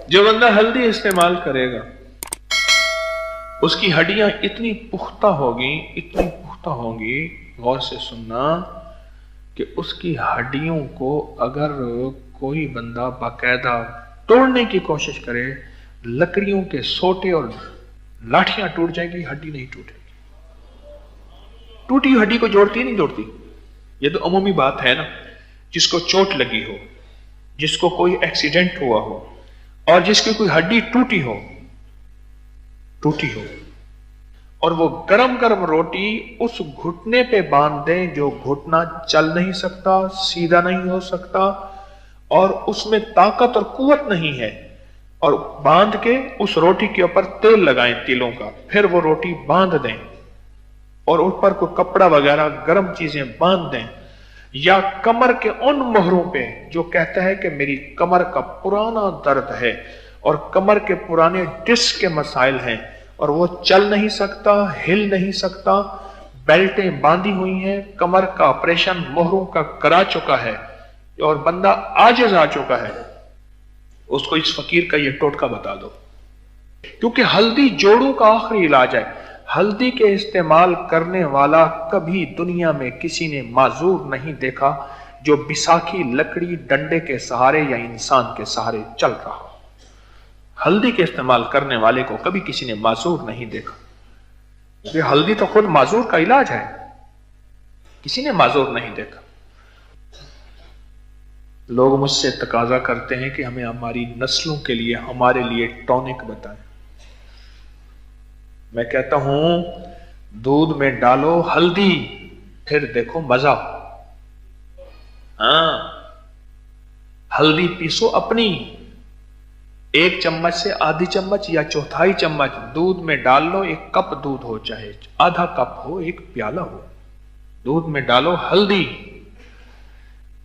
جو بندہ ہلدی استعمال کرے گا اس کی ہڈیاں اتنی پختہ ہوں گی، غور سے سننا، کہ اس کی ہڈیوں کو اگر کوئی بندہ باقاعدہ توڑنے کی کوشش کرے، لکڑیوں کے سوٹے اور لاٹھیاں ٹوٹ جائیں گی، ہڈی نہیں ٹوٹے گی۔ ٹوٹی ہڈی کو جوڑتی نہیں جوڑتی، یہ تو عمومی بات ہے نا۔ جس کو چوٹ لگی ہو، جس کو کوئی ایکسیڈنٹ ہوا ہو، اور جس کی کوئی ہڈی ٹوٹی ہو اور وہ گرم گرم روٹی اس گھٹنے پہ باندھ دیں جو گھٹنا چل نہیں سکتا، سیدھا نہیں ہو سکتا، اور اس میں طاقت اور قوت نہیں ہے، اور باندھ کے اس روٹی کے اوپر تیل لگائیں تیلوں کا، پھر وہ روٹی باندھ دیں اور اوپر کوئی کپڑا وغیرہ گرم چیزیں باندھ دیں، یا کمر کے ان مہروں پہ جو کہتا ہے کہ میری کمر کا پرانا درد ہے اور کمر کے پرانے ڈسک کے مسائل ہیں اور وہ چل نہیں سکتا، ہل نہیں سکتا، بیلٹیں باندھی ہوئی ہیں، کمر کا آپریشن مہروں کا کرا چکا ہے اور بندہ عاجز آ چکا ہے، اس کو اس فقیر کا یہ ٹوٹکا بتا دو، کیونکہ ہلدی جوڑوں کا آخری علاج ہے۔ ہلدی کے استعمال کرنے والا کبھی دنیا میں کسی نے معذور نہیں دیکھا جو بساکھی لکڑی ڈنڈے کے سہارے یا انسان کے سہارے چل رہا ہو۔ ہلدی کے استعمال کرنے والے کو کبھی کسی نے معذور نہیں دیکھا، کیونکہ ہلدی تو خود معذور کا علاج ہے، کسی نے معذور نہیں دیکھا۔ لوگ مجھ سے تقاضا کرتے ہیں کہ ہمیں ہماری نسلوں کے لیے، ہمارے لیے ٹونک بتائیں۔ میں کہتا ہوں دودھ میں ڈالو ہلدی، پھر دیکھو مزہ۔ ہاں، ہلدی پیسو اپنی، 1 چمچ سے آدھی چمچ یا چوتھائی چمچ دودھ میں ڈال لو، 1 کپ دودھ ہو، چاہے آدھا کپ ہو، 1 پیالہ ہو، دودھ میں ڈالو ہلدی،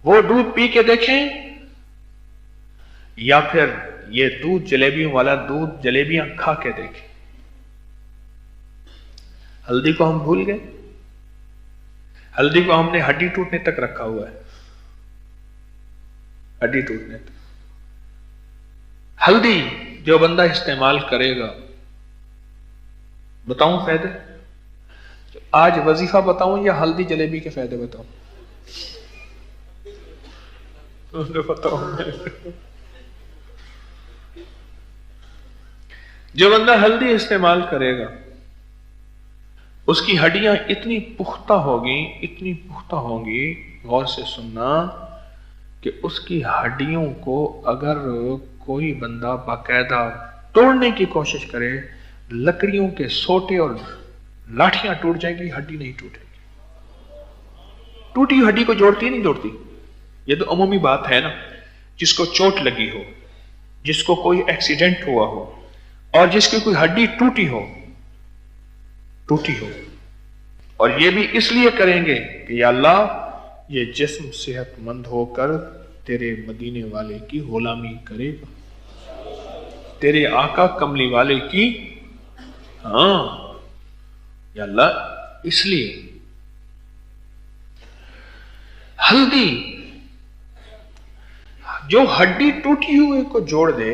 وہ دودھ پی کے دیکھیں، یا پھر یہ دودھ جلیبیوں والا دودھ جلیبیاں کھا کے دیکھیں۔ ہلدی کو ہم بھول گئے، ہلدی کو ہم نے ہڈی ٹوٹنے تک رکھا ہوا ہے، ہڈی ٹوٹنے تک۔ ہلدی جو بندہ استعمال کرے گا، بتاؤں فائدے؟ آج وظیفہ بتاؤں یا ہلدی جلیبی کے فائدے بتاؤں؟ جو بندہ ہلدی استعمال کرے گا اس کی ہڈیاں اتنی پختہ ہوں گی، غور سے سننا، کہ اس کی ہڈیوں کو اگر کوئی بندہ باقاعدہ توڑنے کی کوشش کرے، لکڑیوں کے سوٹے اور لاٹھیاں ٹوٹ جائیں گی، ہڈی نہیں ٹوٹے گی۔ ٹوٹی ہڈی کو جوڑتی نہیں جوڑتی، یہ تو عمومی بات ہے نا۔ جس کو چوٹ لگی ہو، جس کو کوئی ایکسیڈنٹ ہوا ہو، اور جس کی کوئی ہڈی ٹوٹی ہو، اور یہ بھی اس لیے کریں گے کہ یا اللہ یہ جسم صحت مند ہو کر تیرے مدینے والے کی غلامی کرے گا، تیرے آقا کملی والے کی، ہاں یا اللہ، اس لیے ہلدی جو ہڈی ٹوٹی ہوئے کو جوڑ دے،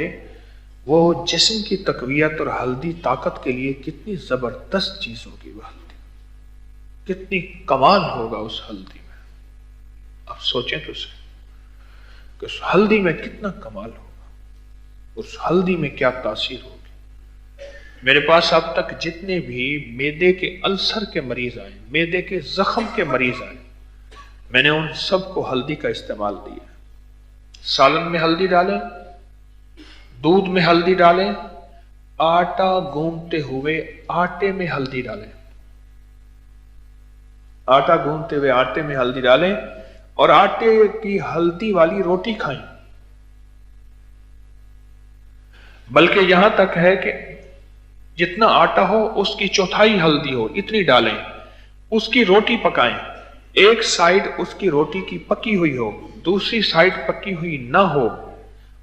وہ جسم کی تقویت، اور ہلدی طاقت کے لیے کتنی زبردست چیز ہوگی، وہ ہلدی کتنی کمال ہوگا اس ہلدی میں۔ اب سوچیں تو سے کہ اس ہلدی میں کتنا کمال ہوگا، اس ہلدی میں کیا تاثیر ہوگی۔ میرے پاس اب تک جتنے بھی معدے کے السر کے مریض آئے، معدے کے زخم کے مریض آئے، میں نے ان سب کو ہلدی کا استعمال دیا۔ سالن میں ہلدی ڈالیں، دودھ میں ہلدی ڈالیں، آٹا گوندتے ہوئے آٹے میں ہلدی ڈالیں، آٹا گوندتے ہوئے آٹے میں ہلدی ڈالیں، اور آٹے کی ہلدی والی روٹی کھائیں۔ بلکہ یہاں تک ہے کہ جتنا آٹا ہو اس کی چوتھائی ہلدی ہو، اتنی ڈالیں، اس کی روٹی پکائیں، ایک سائیڈ اس کی روٹی کی پکی ہوئی ہو، دوسری سائیڈ پکی ہوئی نہ ہو،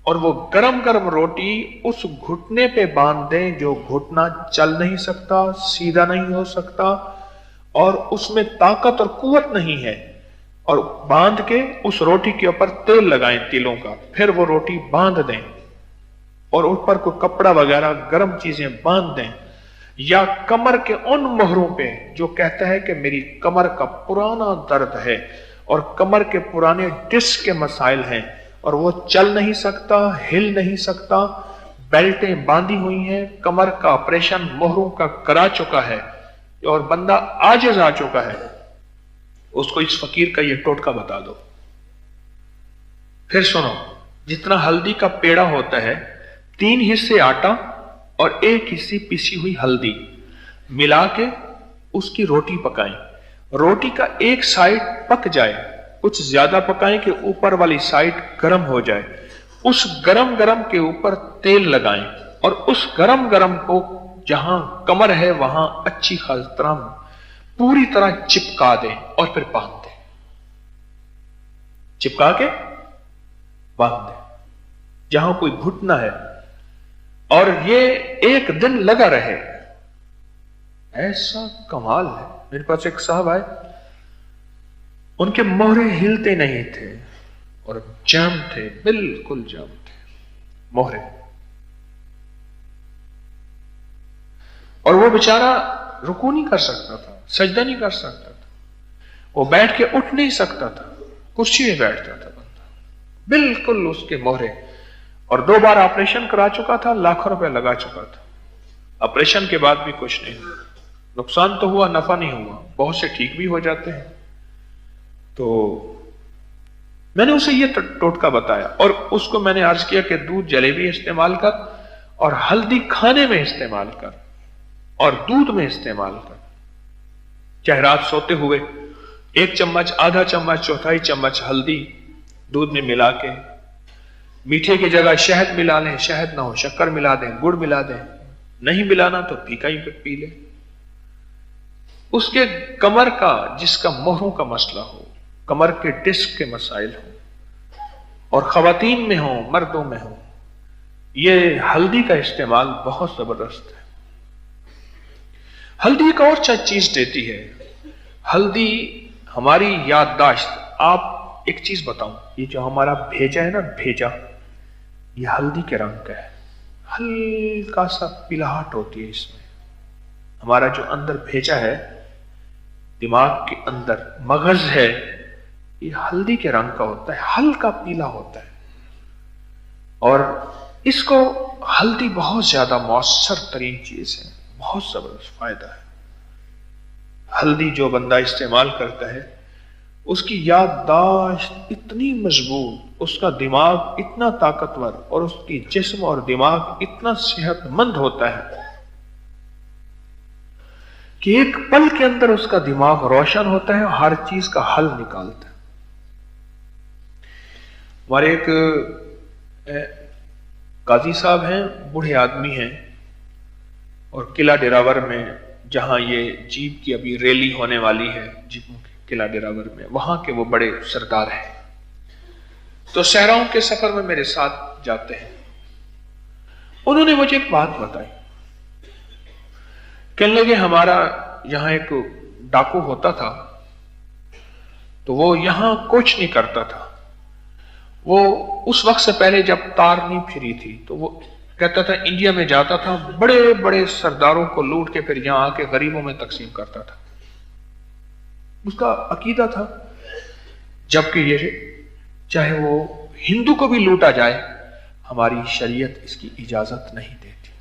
اور وہ گرم گرم روٹی اس گھٹنے پہ باندھ دیں جو گھٹنا چل نہیں سکتا، سیدھا نہیں ہو سکتا، اور اس میں طاقت اور قوت نہیں ہے، اور باندھ کے اس روٹی کے اوپر تیل لگائیں تیلوں کا، پھر وہ روٹی باندھ دیں और उस पर कोई कपड़ा वगैरह गर्म चीजें बांध दें, या कमर के उन मोहरों पे जो कहता है कि मेरी कमर का पुराना दर्द है और कमर के पुराने डिस्क के मसाइल हैं और वो चल नहीं सकता, हिल नहीं सकता, बेल्टें बांधी हुई हैं, कमर का ऑपरेशन मोहरों का करा चुका है और बंदा आजिज आ चुका है, उसको इस फकीर का ये टोटका बता दो। फिर सुनो, जितना हल्दी का पेड़ा होता है, 3 हिस्से आटा और 1 हिस्से पिसी हुई हल्दी मिला के उसकी रोटी पकाएं। रोटी का एक साइड पक जाए, कुछ ज्यादा पकाएं कि ऊपर वाली साइड गर्म हो जाए, उस गरम गरम के ऊपर तेल लगाएं और उस गरम गरम को जहां कमर है वहां अच्छी खास तरह पूरी तरह चिपका दें और फिर बांध दें, चिपका के बांध दें जहां कोई घुटना है, और ये 1 दिन लगा रहे। ऐसा कमाल है। मेरे पास एक साहब आए, उनके मोहरे हिलते नहीं थे और जाम थे, बिल्कुल जाम थे मोहरे, और वो बेचारा रुकू नहीं कर सकता था, सजदा नहीं कर सकता था, वो बैठ के उठ नहीं सकता था, कुर्सी में बैठता था बंदा, बिल्कुल उसके मोहरे। और 2 बार ऑपरेशन करा चुका था, लाखों रुपए लगा चुका था। ऑपरेशन के बाद भी कुछ नहीं, नुकसान तो हुआ, नफा नहीं हुआ। बहुत से ठीक भी हो जाते हैं। तो मैंने उसे ये टोटका बताया और उसको मैंने अर्ज किया कि दूध जलेबी इस्तेमाल कर और हल्दी खाने में इस्तेमाल कर और दूध में इस्तेमाल कर। चाहे रात सोते हुए 1 चम्मच, आधा चम्मच, चौथाई चम्मच हल्दी दूध में मिला के, मीठे की जगह शहद मिला लें, शहद ना हो शक्कर मिला दें, गुड़ मिला दें, नहीं मिलाना तो फीका ही पी लें। उसके कमर का, जिसका मोहरों का मसला हो, कमर के डिस्क के मसाइल हो, और खवातीन में हो, मर्दों में हो, ये हल्दी का इस्तेमाल बहुत जबरदस्त है। हल्दी एक और चीज देती है, हल्दी हमारी याददाश्त। आप एक चीज बताऊं, ये जो हमारा भेजा है ना, भेजा, ये हल्दी के रंग का है, हल्का सा पिलाहट होती है इसमें। हमारा जो अंदर भेजा है, दिमाग के अंदर मगज है, ये हल्दी के रंग का होता है, हल्का पीला होता है, और इसको हल्दी बहुत ज्यादा मौसर तरीन चीज है, बहुत जबरदस्त फायदा है। हल्दी जो बंदा इस्तेमाल करता है, उसकी याददाश्त इतनी मजबूत, उसका दिमाग इतना ताकतवर और उसकी जिस्म और दिमाग इतना सेहतमंद होता है कि एक पल के अंदर उसका दिमाग रोशन होता है और हर चीज का हल निकालता है। हमारे एक काजी साहब हैं, बूढ़े आदमी हैं, और किला डेरावर में, जहां ये जीप की अभी रैली होने वाली है, जीपों की, किला डेरावर में, वहां के वो बड़े सरदार हैं। तो सहराओं के सफर में मेरे साथ जाते हैं। उन्होंने मुझे एक बात बताई, कहने लगे हमारा यहां एक डाकू होता था, तो वो यहां कुछ नहीं करता था। वो उस वक्त से पहले जब तार नहीं फिरी थी, तो वो कहता था इंडिया में जाता था, बड़े बड़े सरदारों को लूट के फिर यहां आके गरीबों में तकसीम करता था। उसका अकीदा था, जबकि ये चाहे वो हिंदू को भी लूटा जाए, हमारी शरीयत इसकी इजाजत नहीं देती।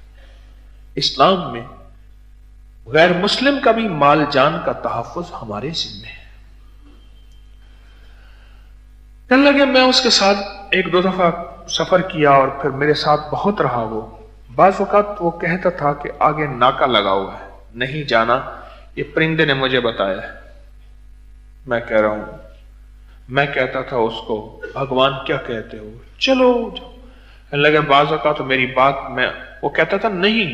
इस्लाम में गैर मुस्लिम का भी माल जान का तहफ्फुज हमारे जिम्मे है। कहने लगे मैं उसके साथ 1-2 दफा सफर किया और फिर मेरे साथ बहुत रहा। वो बाज़ वक़्त वो कहता था कि आगे नाका लगा हुआ है, नहीं जाना, ये परिंदे ने मुझे बताया है। मैं कह रहा हूं, मैं कहता था उसको भगवान क्या कहते हो, चलो जाओ। कहने लगे बाज़ वक़्त तो मेरी बात में, वो कहता था नहीं,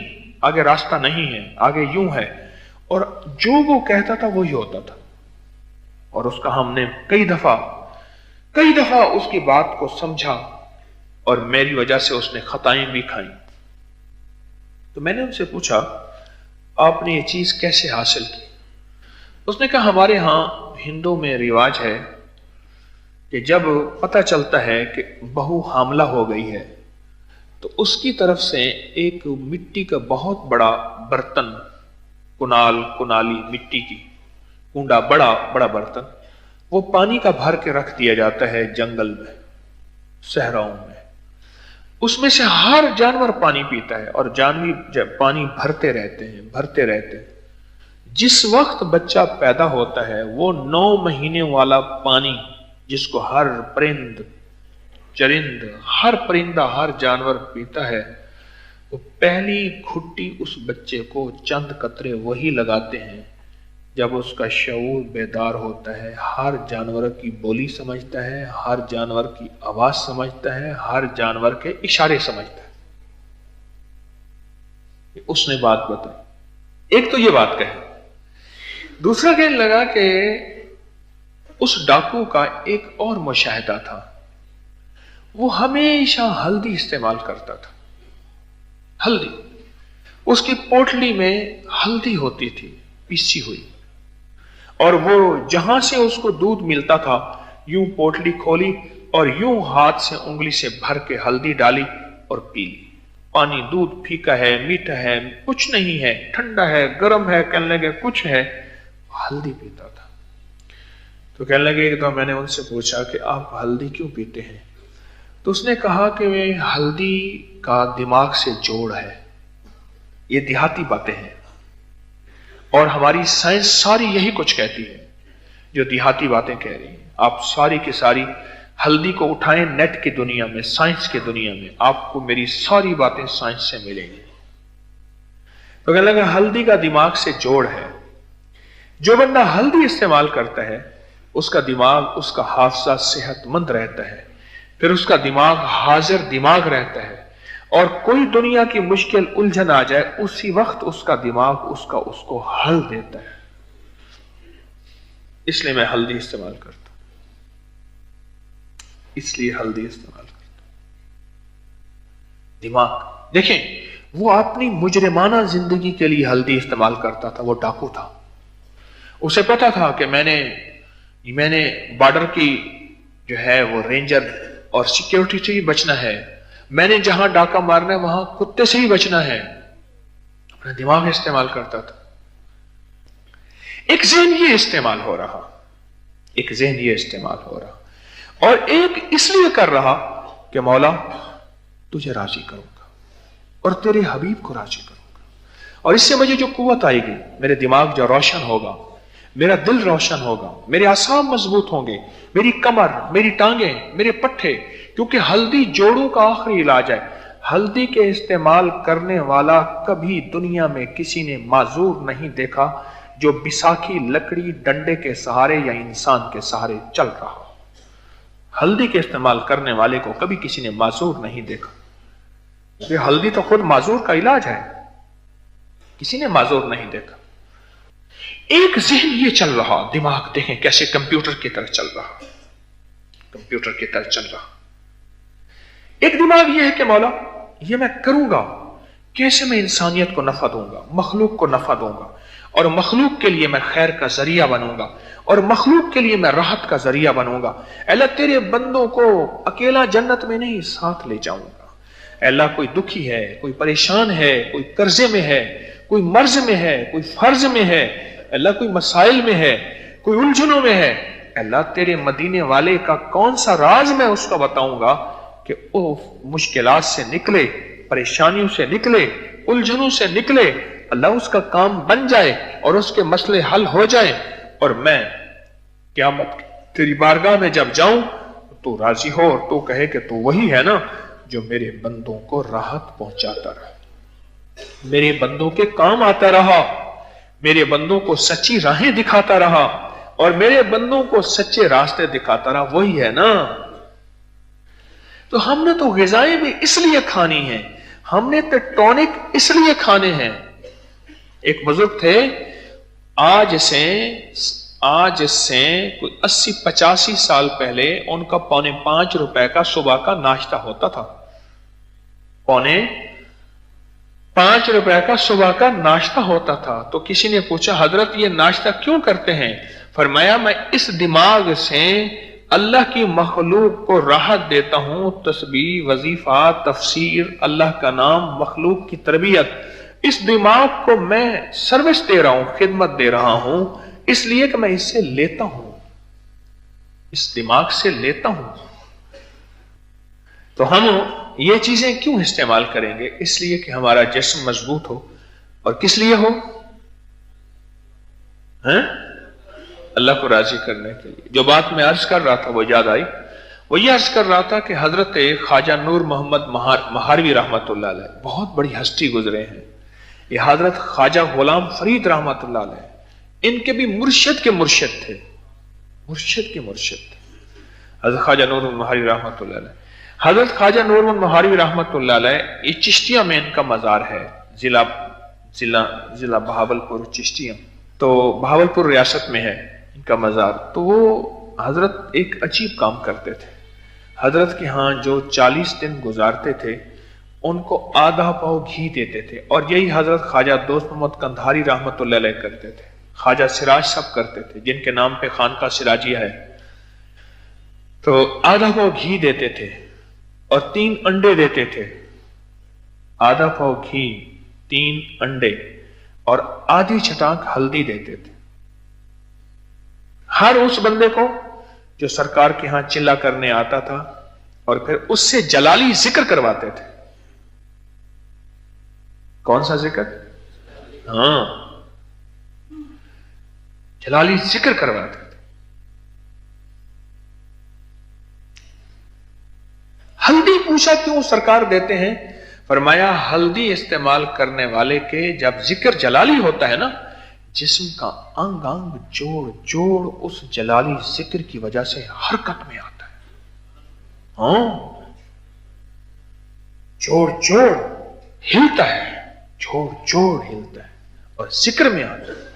आगे रास्ता नहीं है, आगे यूं है, और जो वो कहता था वही होता था। और उसका हमने कई दफा उसकी बात को समझा और मेरी वजह से उसने खताएं भी खाई। तो मैंने उनसे पूछा आपने ये चीज कैसे हासिल की? उसने कहा हमारे यहां हिंदू में रिवाज है कि जब पता चलता है कि बहू हामला हो गई है तो उसकी तरफ से एक मिट्टी का बहुत बड़ा बर्तन, कुनाली मिट्टी की कुंडा, बड़ा बड़ा बर्तन, वो पानी का भर के रख दिया जाता है जंगल में, सहराओं में। उसमें से हर जानवर पानी पीता है और जानवर जब पानी भरते रहते हैं। जिस वक्त बच्चा पैदा होता है वो 9 महीने वाला पानी, जिसको हर परिंदा, हर जानवर पीता है, वो पहली घुट्टी उस बच्चे को चंद कतरे वही लगाते हैं जब उसका शऊर बेदार होता है, हर जानवर की बोली समझता है, हर जानवर की आवाज समझता है, हर जानवर के इशारे समझता है। उसने बात बताई। एक तो ये बात कही, दूसरा कहने लगा कि उस डाकू का एक और मुशाहिदा था। वो हमेशा हल्दी इस्तेमाल करता था। हल्दी, उसकी पोटली में हल्दी होती थी पीसी हुई, और वो जहां से उसको दूध मिलता था यूं पोटली खोली और यूं हाथ से उंगली से भर के हल्दी डाली और पी ली। पानी, दूध फीका है, मीठा है, कुछ नहीं है, ठंडा है, गर्म है, कहने लगे कुछ है, हल्दी पीता था। तो कहने लगे, तो मैंने उनसे पूछा कि आप हल्दी क्यों पीते हैं? तो उसने कहा कि वे हल्दी का दिमाग से जोड़ है। ये देहाती बातें हैं और हमारी साइंस सारी यही कुछ कहती है जो देहाती बातें कह रही है। आप सारी की सारी हल्दी को उठाएं नेट की दुनिया में, साइंस की दुनिया में, आपको मेरी सारी बातें साइंस से मिलेंगी। तो कहने लगा हल्दी का दिमाग से जोड़ है। जो बंदा हल्दी इस्तेमाल करता है उसका दिमाग, उसका हाफजा सेहतमंद रहता है, फिर उसका दिमाग हाजिर दिमाग रहता है, और कोई दुनिया की मुश्किल उलझन आ जाए उसी वक्त उसका दिमाग उसको हल देता है। इसलिए मैं हल्दी इस्तेमाल करता, इसलिए हल्दी इस्तेमाल करता। दिमाग देखें, वो अपनी मुजरिमाना जिंदगी के लिए हल्दी इस्तेमाल करता था। वो डाकू था, उसे पता था कि मैंने बॉर्डर की जो है वो रेंजर और सिक्योरिटी से ही बचना है, मैंने जहां डाका मारना है वहां कुत्ते से ही बचना है। अपना दिमाग इस्तेमाल करता था। एक ज़हन ये इस्तेमाल हो रहा, और एक इसलिए कर रहा कि मौला तुझे राजी करूंगा और तेरे हबीब को राजी करूंगा, और इससे मुझे जो कुव्वत आएगी, मेरे दिमाग जो रोशन होगा, मेरा दिल रोशन होगा, मेरे आसाम मजबूत होंगे, मेरी कमर, मेरी टांगें, मेरे पट्टे, क्योंकि हल्दी जोड़ों का आखिरी इलाज है। हल्दी के इस्तेमाल करने वाला कभी दुनिया में किसी ने माजूर नहीं देखा जो बिसाखी लकड़ी डंडे के सहारे या इंसान के सहारे चल रहा हो। हल्दी के इस्तेमाल करने वाले को कभी किसी ने माजूर नहीं देखा। ये हल्दी तो खुद माजूर का इलाज है, किसी ने माजूर नहीं देखा। एक ज़हन ये चल रहा, दिमाग देखें कैसे कंप्यूटर की तरह चल रहा, कंप्यूटर की तरह चल रहा। एक दिमाग ये है कि मौला ये मैं करूंगा, कैसे मैं इंसानियत को नफा दूंगा, मखलूक को नफा दूंगा, और मखलूक के लिए मैं खैर का जरिया बनूंगा, और मखलूक के लिए मैं राहत का जरिया बनूंगा। अल्लाह तेरे बंदों को अकेला जन्नत में नहीं साथ ले जाऊंगा। अल्लाह कोई दुखी है, कोई परेशान है, कोई कर्जे में है, कोई मर्ज में है, कोई फर्ज में है, अल्लाह कोई मसाइल में है, कोई उलझनों में है, अल्लाह तेरे मदीने वाले का कौन सा राज मैं उसको बताऊंगा कि वो मुश्किलात से निकले, परेशानियों से निकले, उलझनों से निकले, अल्लाह उसका काम बन जाए और उसके मसले हल हो जाए, और मैं क़यामत तेरी बारगाह में जब जाऊं तो राजी हो और तो कहे कि तू वही है ना जो मेरे बंदों को राहत पहुंचाता रहा, मेरे बंदों के काम आता रहा, मेरे बंदों को सच्ची राहें दिखाता रहा, और मेरे बंदों को सच्चे रास्ते दिखाता रहा, वही है ना। तो हमने तो ग़िज़ाएं भी इसलिए खानी है, हमने तो टॉनिक इसलिए खाने हैं। एक बुजुर्ग थे, आज से कोई 80-85 साल पहले उनका 4.5 रुपए का सुबह का नाश्ता होता था। 4.5 रुपए का सुबह का नाश्ता होता था। तो किसी ने पूछा, हजरत ये नाश्ता क्यों करते हैं? फरमाया, मैं इस दिमाग से अल्लाह की मखलूक को राहत देता हूं, तस्बीह, वजीफा, तफसीर, अल्लाह का नाम, मखलूक की तरबियत, इस दिमाग को मैं सर्विस दे रहा हूं, खिदमत दे रहा हूं, इसलिए कि मैं इससे लेता हूं, इस दिमाग से लेता हूं। तो हम ये चीजें क्यों इस्तेमाल करेंगे? इसलिए कि हमारा जिस्म मजबूत हो। और किस लिए हो? हैं? अल्लाह को राजी करने के लिए। जो बात मैं अर्ज कर रहा था वो याद आई। वो ये अर्ज कर रहा था कि हजरत ख्वाजा नूर मोहम्मद महारवी रहमतुल्लाह अलैह, बहुत बड़ी हस्ती गुजरे हैं। ये हजरत ख्वाजा गुलाम फरीद रहमतुल्लाह अलैह, इनके भी मुर्शिद के मुर्शिद थे, मुर्शिद के मुर्शिद थे हजरत ख्वाजा नूर महारवी रहमतुल्लाह अलैह। हजरत ख्वाजा नूर महारवी रहमतुल्लाह अलैह, ये चिश्तिया में इनका मजार है, जिला जिला जिला बहावलपुर, चिश्तिया। तो बहावलपुर रियासत में है इनका मजार। तो वो हजरत एक अजीब काम करते थे। हजरत के यहाँ जो 40 दिन गुजारते थे, उनको आधा पाव घी देते थे। और यही हजरत ख्वाजा दोस्त मोहम्मद कंधारी रहमतुल्लाह अलैह करते थे, ख्वाजा सिराज सब करते थे, जिनके नाम पे खानका सिराजिया है। तो आधा पाव घी देते थे और 3 अंडे देते थे। आधा पाव घी, 3 अंडे और आधी छटाक हल्दी देते थे हर उस बंदे को जो सरकार के यहां चिल्ला करने आता था, और फिर उससे जलाली जिक्र करवाते थे। कौन सा जिक्र? हाँ, जलाली जिक्र करवाते थे। हल्दी पूछा क्यों सरकार देते हैं? फरमाया हल्दी इस्तेमाल करने वाले के जब जिक्र जलाली होता है ना, जिस्म का अंग अंग जोड़ जोड़ उस जलाली जिक्र की वजह से हरकत में आता है। हाँ, जोड़ जोड़ हिलता है, जोड़ जोड़ हिलता है और जिक्र में आता है।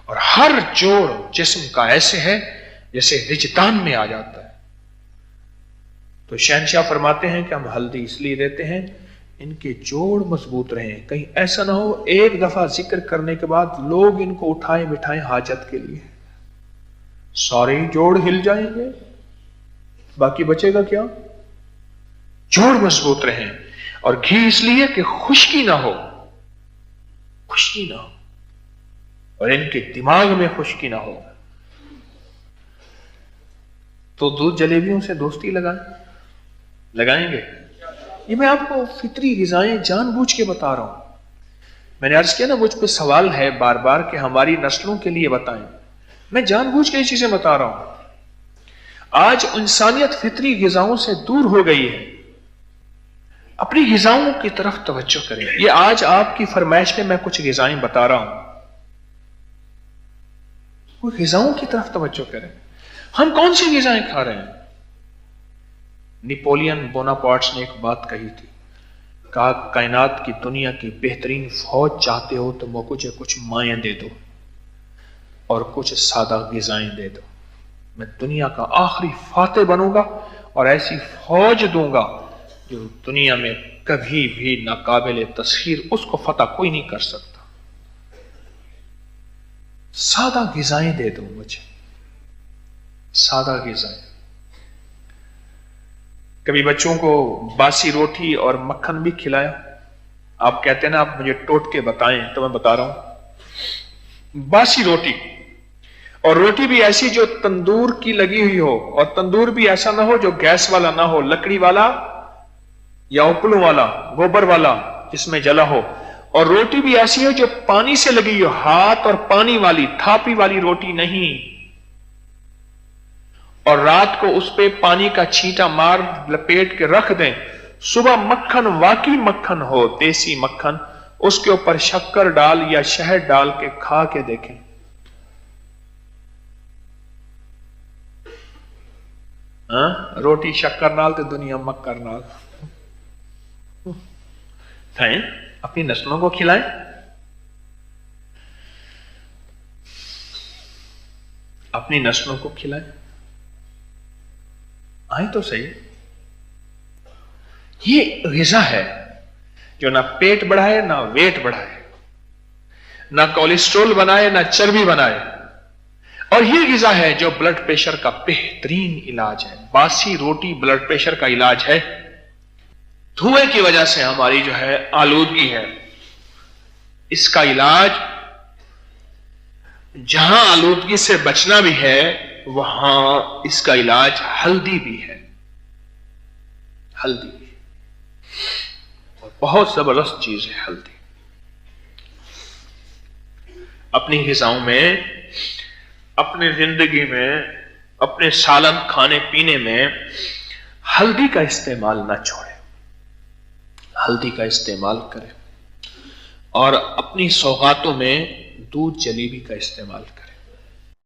और हर जोड़ जिस्म का ऐसे है जैसे रिजतान में आ जाता है। तो शहनशाह फरमाते हैं कि हम हल्दी इसलिए देते हैं इनके जोड़ मजबूत रहे, कहीं ऐसा ना हो एक दफा जिक्र करने के बाद लोग इनको उठाए बिठाएं हाजत के लिए, सारे जोड़ हिल जाएंगे, बाकी बचेगा क्या? जोड़ मजबूत रहे। और घी इसलिए कि खुश्की ना हो, खुश्की ना हो, और इनके दिमाग में खुश्की ना हो। तो दूध जलेबियों से दोस्ती लगाएंगे? ये मैं आपको फितरी गिजाएं जानबूझ के बता रहा हूं। मैंने अर्ज किया ना, मुझ पे सवाल है बार बार कि हमारी नस्लों के लिए बताएं। मैं जानबूझ के ये चीजें बता रहा हूं। आज इंसानियत फितरी गिजाओं से दूर हो गई है। अपनी गिजाओं की तरफ तवज्जो करें। ये आज आपकी फरमाइश में मैं कुछ गिजाएं बता रहा हूं, वो गिजाओं की तरफ तवज्जो करें। हम कौन सी गिजाएं खा रहे हैं? नेपोलियन बोनापार्ट्स ने एक बात कही थी, कहा कायनात की दुनिया की बेहतरीन फौज चाहते हो तो मुझे कुछ माएं दे दो और कुछ सादा गिजाएं दे दो। मैं दुनिया का आखिरी फातेह बनूंगा और ऐसी फौज दूंगा जो दुनिया में कभी भी नाकाबिल तस्खीर, उसको फतह कोई नहीं कर सकता। सादा गिजाएं दे दो मुझे, सादा गिजाएं। कभी बच्चों को बासी रोटी और मक्खन भी खिलाया। आप कहते हैं ना आप मुझे टोट के बताएं, तो मैं बता रहा हूं, बासी रोटी, और रोटी भी ऐसी जो तंदूर की लगी हुई हो, और तंदूर भी ऐसा ना हो जो गैस वाला ना हो, लकड़ी वाला या उपलों वाला, गोबर वाला जिसमें जला हो। और रोटी भी ऐसी हो जो पानी से लगी हो, हाथ और पानी वाली, थापी वाली रोटी नहीं। और रात को उस पे पानी का छींटा मार लपेट के रख दें, सुबह मक्खन, वाकई मक्खन हो, देसी मक्खन, उसके ऊपर शक्कर डाल या शहद डाल के खा के देखें। रोटी शक्कर नाल तो दुनिया मक्कर नाल। अपनी नस्लों को खिलाएं। अपनी नस्लों को खिलाएं। आए तो सही। ये ग़िज़ा है जो ना पेट बढ़ाए ना वेट बढ़ाए, ना कोलेस्ट्रॉल बनाए ना चर्बी बनाए। اور یہ غذا ہے جو بلڈ پریشر کا بہترین علاج ہے. باسی روٹی بلڈ پریشر کا علاج ہے. دھوئے کی وجہ سے ہماری جو ہے آلودگی ہے، اس کا علاج جہاں آلودگی سے بچنا بھی ہے وہاں اس کا علاج ہلدی بھی ہے. ہلدی بھی اور بہت زبردست چیز ہے ہلدی. اپنی غذاؤں میں، اپنی زندگی میں، اپنے سالن کھانے پینے میں ہلدی کا استعمال نہ چھوڑیں. ہلدی کا استعمال کریں اور اپنی سوغاتوں میں دودھ جلیبی کا استعمال کریں.